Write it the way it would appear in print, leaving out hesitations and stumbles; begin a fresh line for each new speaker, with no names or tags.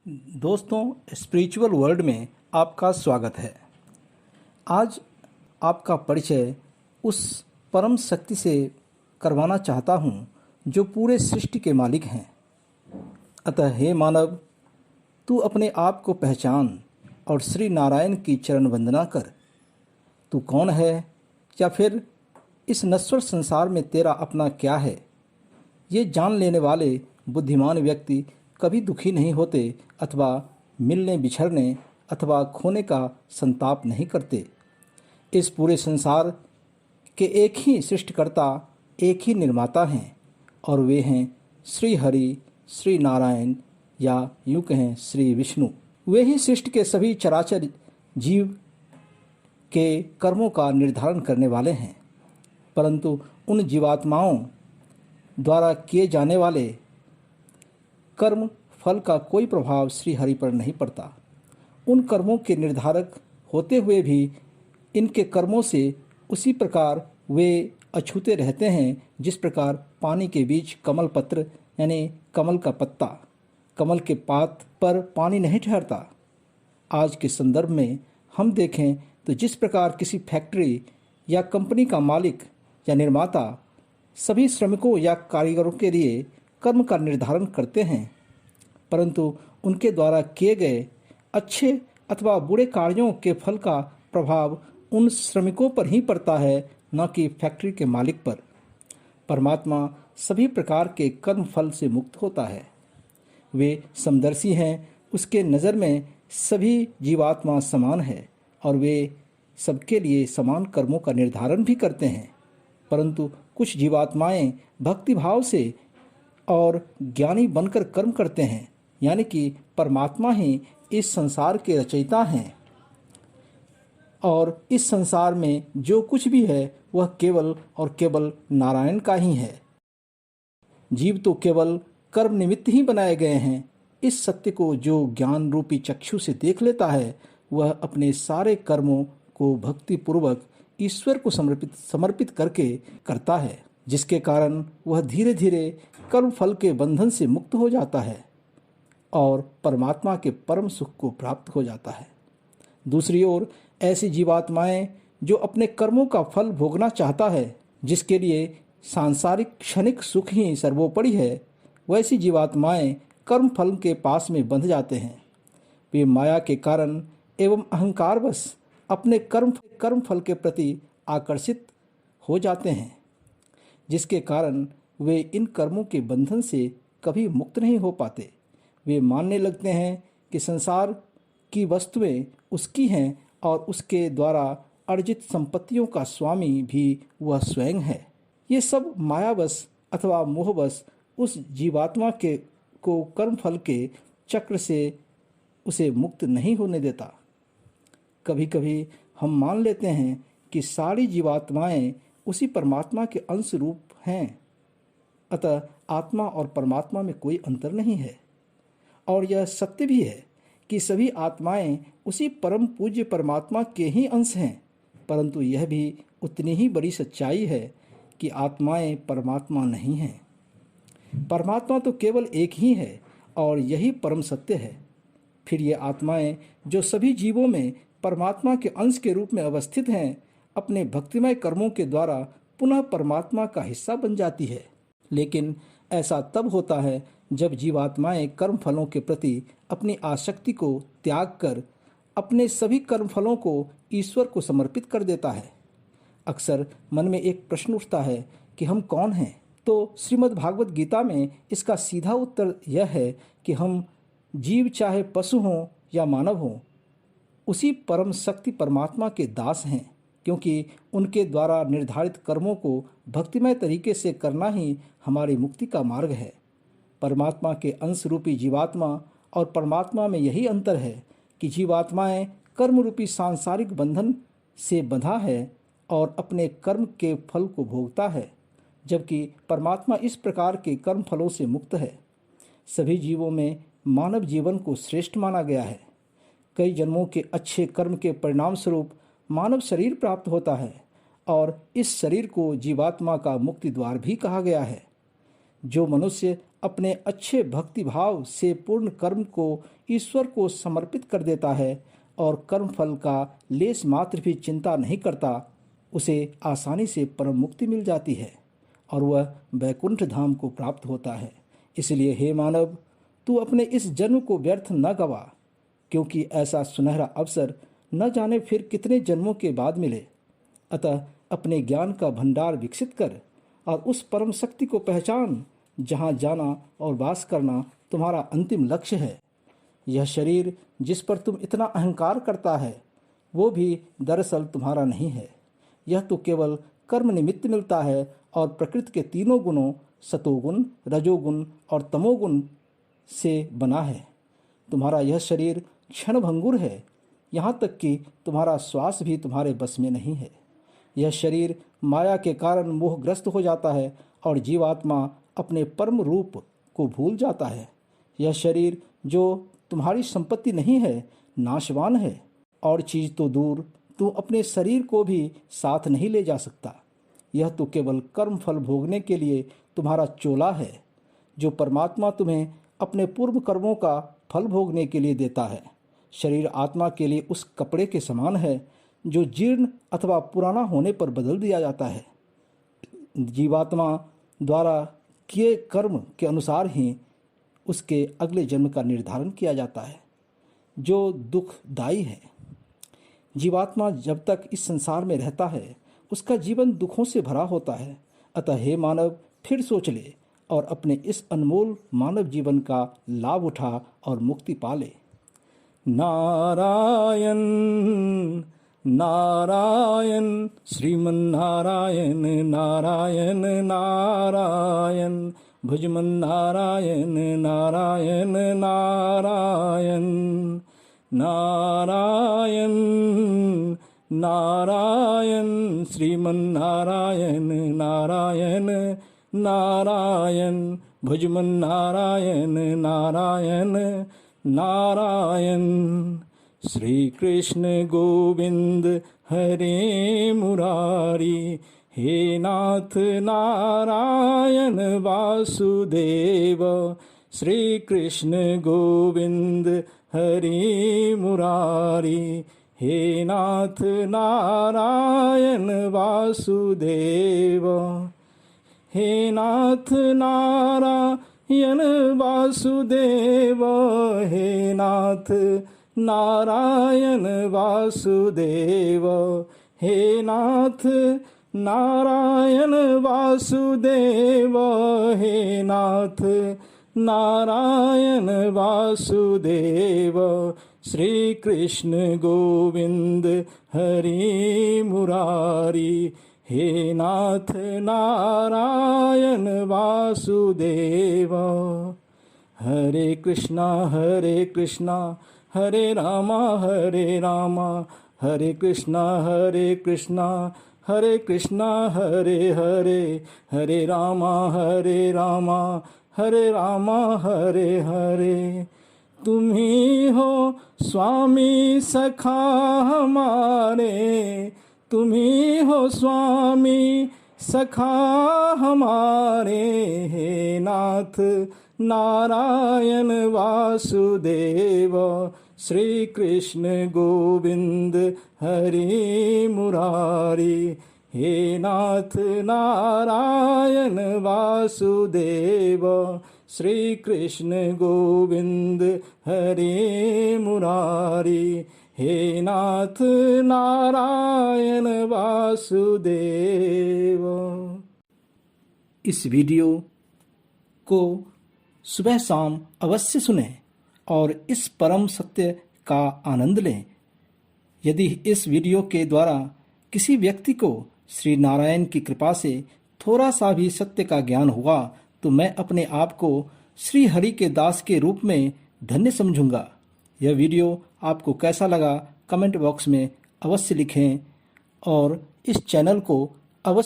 दोस्तों, spiritual world में आपका स्वागत है। आज आपका परिचय उस परम शक्ति से करवाना चाहता हूँ जो पूरे सृष्टि के मालिक हैं। अतः हे मानव, तू अपने आप को पहचान और श्री नारायण की चरण वंदना कर। तू कौन है या फिर इस नश्वर संसार में तेरा अपना क्या है, ये जान लेने वाले बुद्धिमान व्यक्ति कभी दुखी नहीं होते अथवा मिलने बिछड़ने अथवा खोने का संताप नहीं करते। इस पूरे संसार के एक ही सृष्टिकर्ता, एक ही निर्माता हैं और वे हैं श्री हरि, श्री नारायण या यूँ कहें श्री विष्णु। वे ही सृष्टि के सभी चराचर जीव के कर्मों का निर्धारण करने वाले हैं, परंतु उन जीवात्माओं द्वारा किए जाने वाले कर्म फल का कोई प्रभाव श्री हरि पर नहीं पड़ता। उन कर्मों के निर्धारक होते हुए भी इनके कर्मों से उसी प्रकार वे अछूते रहते हैं जिस प्रकार पानी के बीच कमल पत्र यानी कमल का पत्ता, कमल के पात पर पानी नहीं ठहरता। आज के संदर्भ में हम देखें तो जिस प्रकार किसी फैक्ट्री या कंपनी का मालिक या निर्माता सभी श्रमिकों या कारीगरों के लिए कर्म का निर्धारण करते हैं, परंतु उनके द्वारा किए गए अच्छे अथवा बुरे कार्यों के फल का प्रभाव उन श्रमिकों पर ही पड़ता है, न कि फैक्ट्री के मालिक पर। परमात्मा सभी प्रकार के कर्म फल से मुक्त होता है। वे समदर्शी हैं, उसके नज़र में सभी जीवात्मा समान है और वे सबके लिए समान कर्मों का निर्धारण भी करते हैं, परंतु कुछ जीवात्माएं भक्तिभाव से और ज्ञानी बनकर कर्म करते हैं, यानी कि परमात्मा ही इस संसार के रचयिता हैं और इस संसार में जो कुछ भी है वह केवल और केवल नारायण का ही है। जीव तो केवल कर्म निमित्त ही बनाए गए हैं। इस सत्य को जो ज्ञान रूपी चक्षु से देख लेता है वह अपने सारे कर्मों को भक्तिपूर्वक ईश्वर को समर्पित करके करता है, जिसके कारण वह धीरे धीरे कर्म फल के बंधन से मुक्त हो जाता है और परमात्मा के परम सुख को प्राप्त हो जाता है। दूसरी ओर ऐसी जीवात्माएं जो अपने कर्मों का फल भोगना चाहता है, जिसके लिए सांसारिक क्षणिक सुख ही सर्वोपरि है, वैसी जीवात्माएं कर्म फल के पास में बंध जाते हैं। वे माया के कारण एवं अहंकारवश अपने कर्म फल के प्रति आकर्षित हो जाते हैं, जिसके कारण वे इन कर्मों के बंधन से कभी मुक्त नहीं हो पाते। वे मानने लगते हैं कि संसार की वस्तुएं उसकी हैं और उसके द्वारा अर्जित संपत्तियों का स्वामी भी वह स्वयं है। ये सब मायावश अथवा मोहवश उस जीवात्मा को कर्म फल के चक्र से उसे मुक्त नहीं होने देता। कभी कभी हम मान लेते हैं कि सारी जीवात्माएं उसी परमात्मा के अंश रूप हैं, अतः आत्मा और परमात्मा में कोई अंतर नहीं है। और यह सत्य भी है कि सभी आत्माएं उसी परम पूज्य परमात्मा के ही अंश हैं, परंतु यह भी उतनी ही बड़ी सच्चाई है कि आत्माएं परमात्मा नहीं हैं। परमात्मा तो केवल एक ही है और यही परम सत्य है। फिर ये आत्माएं जो सभी जीवों में परमात्मा के अंश के रूप में अवस्थित हैं, अपने भक्तिमय कर्मों के द्वारा पुनः परमात्मा का हिस्सा बन जाती है। लेकिन ऐसा तब होता है जब जीवात्माएं कर्म फलों के प्रति अपनी आसक्ति को त्याग कर अपने सभी कर्म फलों को ईश्वर को समर्पित कर देता है। अक्सर मन में एक प्रश्न उठता है कि हम कौन हैं? तो श्रीमद् भागवत गीता में इसका सीधा उत्तर यह है कि हम जीव चाहे पशु हों या मानव हों, उसी परम शक्ति परमात्मा के दास हैं, क्योंकि उनके द्वारा निर्धारित कर्मों को भक्तिमय तरीके से करना ही हमारी मुक्ति का मार्ग है। परमात्मा के अंश रूपी जीवात्मा और परमात्मा में यही अंतर है कि जीवात्माएं कर्म रूपी सांसारिक बंधन से बंधा है और अपने कर्म के फल को भोगता है, जबकि परमात्मा इस प्रकार के कर्म फलों से मुक्त है। सभी जीवों में मानव जीवन को श्रेष्ठ माना गया है। कई जन्मों के अच्छे कर्म के परिणाम स्वरूप मानव शरीर प्राप्त होता है और इस शरीर को जीवात्मा का मुक्ति द्वार भी कहा गया है। जो मनुष्य अपने अच्छे भक्ति भाव से पूर्ण कर्म को ईश्वर को समर्पित कर देता है और कर्म फल का लेस मात्र भी चिंता नहीं करता, उसे आसानी से परम मुक्ति मिल जाती है और वह वैकुंठ धाम को प्राप्त होता है। इसलिए हे मानव, तू अपने इस जन्म को व्यर्थ न गवा, क्योंकि ऐसा सुनहरा अवसर न जाने फिर कितने जन्मों के बाद मिले। अतः अपने ज्ञान का भंडार विकसित कर और उस परम शक्ति को पहचान जहाँ जाना और वास करना तुम्हारा अंतिम लक्ष्य है। यह शरीर जिस पर तुम इतना अहंकार करता है वो भी दरअसल तुम्हारा नहीं है। यह तो केवल कर्म निमित्त मिलता है और प्रकृति के तीनों गुणों सतोगुण, रजोगुण और तमोगुण से बना है। तुम्हारा यह शरीर क्षणभंगुर है, यहाँ तक कि तुम्हारा श्वास भी तुम्हारे बस में नहीं है। यह शरीर माया के कारण मोहग्रस्त हो जाता है और जीवात्मा अपने परम रूप को भूल जाता है। यह शरीर जो तुम्हारी संपत्ति नहीं है, नाशवान है, और चीज तो दूर, तू अपने शरीर को भी साथ नहीं ले जा सकता। यह तो केवल कर्म फल भोगने के लिए तुम्हारा चोला है, जो परमात्मा तुम्हें अपने पूर्व कर्मों का फल भोगने के लिए देता है। शरीर आत्मा के लिए उस कपड़े के समान है जो जीर्ण अथवा पुराना होने पर बदल दिया जाता है। जीवात्मा द्वारा किए कर्म के अनुसार ही उसके अगले जन्म का निर्धारण किया जाता है, जो दुखदायी है। जीवात्मा जब तक इस संसार में रहता है उसका जीवन दुखों से भरा होता है। अतः हे मानव, फिर सोच ले और अपने इस अनमोल मानव जीवन का लाभ उठा और मुक्ति पा ले। नारायण नारायण श्रीमन्नारायण नारायण नारायण भुजमन नारायण नारायण नारायण नारायण नारायण श्रीमन्नारायण नारायण नारायण भुजमन नारायण नारायण नारायण। श्री कृष्ण गोविंद हरे मुरारी, हे नाथ नारायण वासुदेव। श्री कृष्ण गोविंद हरे मुरारी, हे नाथ नारायण वासुदेव। हे नाथ नारायण वासुदेव, हे नाथ नारायण वासुदेव, हे नाथ नारायण वासुदेव, हे नाथ नारायण वासुदेव। श्री कृष्ण गोविंद हरि मुरारी, हे नाथ नारायण वासुदेव। हरे कृष्णा हरे रामा हरे कृष्णा हरे कृष्णा हरे हरे, हरे रामा हरे हरे। तुम ही हो स्वामी सखा हमारे, तुम ही हो स्वामी सखा हमारे। हे नाथ नारायण वासुदेव, श्री कृष्ण गोविंद हरि मुरारी। हे नाथ नारायण वासुदेव, श्री कृष्ण गोविंद हरि मुरारी। हे नाथ नारायण वासुदेव। इस वीडियो को सुबह शाम अवश्य सुनें और इस परम सत्य का आनंद लें। यदि इस वीडियो के द्वारा किसी व्यक्ति को श्री नारायण की कृपा से थोड़ा सा भी सत्य का ज्ञान हुआ तो मैं अपने आप को श्री हरि के दास के रूप में धन्य समझूंगा। यह वीडियो आपको कैसा लगा कमेंट बॉक्स में अवश्य लिखें और इस चैनल को